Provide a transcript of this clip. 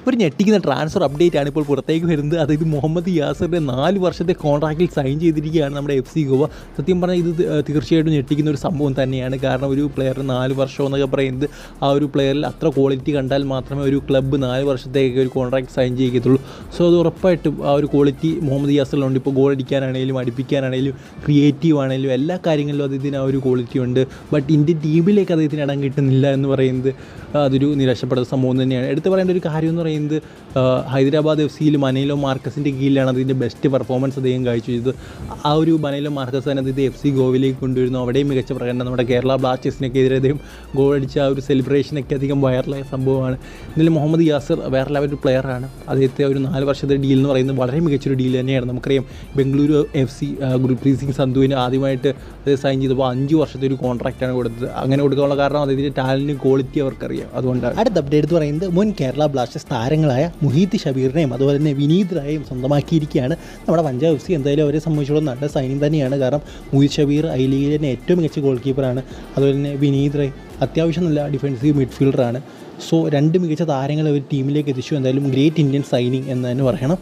ഒരു ഞെട്ടിക്കുന്ന transfer update ആണ് ഇപ്പോൾ പുറത്തേക്ക് വരുന്നത്. അതായത് മുഹമ്മദ് യാസറിൻ്റെ 4 വർഷത്തെ കോൺട്രാക്റ്റിൽ സൈൻ ചെയ്തിരിക്കുകയാണ് നമ്മുടെ FC ഗോവ. സത്യം പറഞ്ഞാൽ ഇത് തീർച്ചയായിട്ടും ഞെട്ടിക്കുന്ന ഒരു സംഭവം തന്നെയാണ്. കാരണം ഒരു പ്ലെയറിന് 4 വർഷം എന്നൊക്കെ പറയുന്നത് ആ ഒരു പ്ലെയറിൽ അത്ര ക്വാളിറ്റി കണ്ടാൽ മാത്രമേ ഒരു ക്ലബ്ബ് 4 വർഷത്തേക്ക് ഒരു കോൺട്രാക്ട് സൈൻ ചെയ്യത്തുള്ളൂ. സോ അത് ഉറപ്പായിട്ടും ആ ഒരു ക്വാളിറ്റി മുഹമ്മദ് യാസറിലുണ്ട്. ഇപ്പോൾ ഗോൾ അടിക്കാനാണെങ്കിലും അടിപ്പിക്കാനാണെങ്കിലും ക്രിയേറ്റീവ് ആണെങ്കിലും എല്ലാ കാര്യങ്ങളിലും അദ്ദേഹത്തിന് ആ ഒരു ക്വാളിറ്റി ഉണ്ട്. ബട്ട് ഇന്ത്യൻ ടീമിലേക്ക് അദ്ദേഹത്തിന് ഇടം കിട്ടുന്നില്ല എന്ന് പറയുന്നത് അതൊരു നിരാശപ്പെടുന്ന സംഭവം തന്നെയാണ്. എടുത്ത് പറയേണ്ട ഒരു കാര്യം എന്ന് പറയുന്നത് ഹൈദരാബാദ് FC മനേലോ മാർക്കസിൻ്റെ കീഴിലാണ് അതിൻ്റെ ബെസ്റ്റ് പെർഫോമൻസ് അദ്ദേഹം കാഴ്ചവെച്ചത്. ആ ഒരു മനേലോ മാർക്കസ് തന്നെ അദ്ദേഹത്തെ FC ഗോവയിലേക്ക് കൊണ്ടുവരുന്നു. അവിടെയും മികച്ച പ്രകടനം. നമ്മുടെ കേരള ബ്ലാസ്റ്റേഴ്സിനൊക്കെതിരെ അദ്ദേഹം ഗോൾ അടിച്ച ആ ഒരു സെലിബ്രേഷനൊക്കെ അധികം വൈറലായ സംഭവമാണ്. എന്നാലും മുഹമ്മദ് യാസർ വേറെ ലെവൽ പ്ലെയറാണ്. അദ്ദേഹത്തെ ഒരു 4 വർഷത്തെ ഡീൽ എന്ന് പറയുന്നത് വളരെ മികച്ചൊരു ഡീൽ തന്നെയാണ്. നമുക്കറിയാം ബംഗളൂരു FC ഗുർപ്രീത് സിംഗ് സന്ധുവിന് ആദ്യമായിട്ട് അത് സൈൻ ചെയ്തപ്പോൾ 5 വർഷത്തെ ഒരു കോൺട്രാക്റ്റാണ് കൊടുത്തത്. അങ്ങനെ കൊടുക്കാനുള്ള കാരണം അദ്ദേഹത്തിൻ്റെ ടാലൻറ്റും ക്വാളിറ്റി അവർക്കറിയാം. അതുകൊണ്ടാണ്. അടുത്ത അപ്ഡേറ്റ് എന്ന് പറയുന്നത് മുൻ കേരള ബ്ലാസ്റ്റേഴ്സ് താരങ്ങളായ മുഹീദ് ഷബീറിനെയും അതുപോലെ തന്നെ വിനീത് റായെയും സ്വന്തമാക്കിയിരിക്കുകയാണ് നമ്മുടെ പഞ്ചാബ് FC. എന്തായാലും അവരെ സംബന്ധിച്ചിടത്തോളം നല്ല സൈനിങ് തന്നെയാണ്. കാരണം മുഹീദ് ഷബീർ ഐ ലീഗിലെ തന്നെ ഏറ്റവും മികച്ച ഗോൾ കീപ്പറാണ്. അതുപോലെ തന്നെ വിനീത് റായ് അത്യാവശ്യം നല്ല ഡിഫൻസീവ് മിഡ്ഫീൽഡറാണ്. സോ 2 മികച്ച താരങ്ങളെ ഒരു ടീമിലേക്ക് എത്തിച്ചു. എന്തായാലും ഗ്രേറ്റ് ഇന്ത്യൻ സൈനിങ് എന്ന് തന്നെ പറയണം.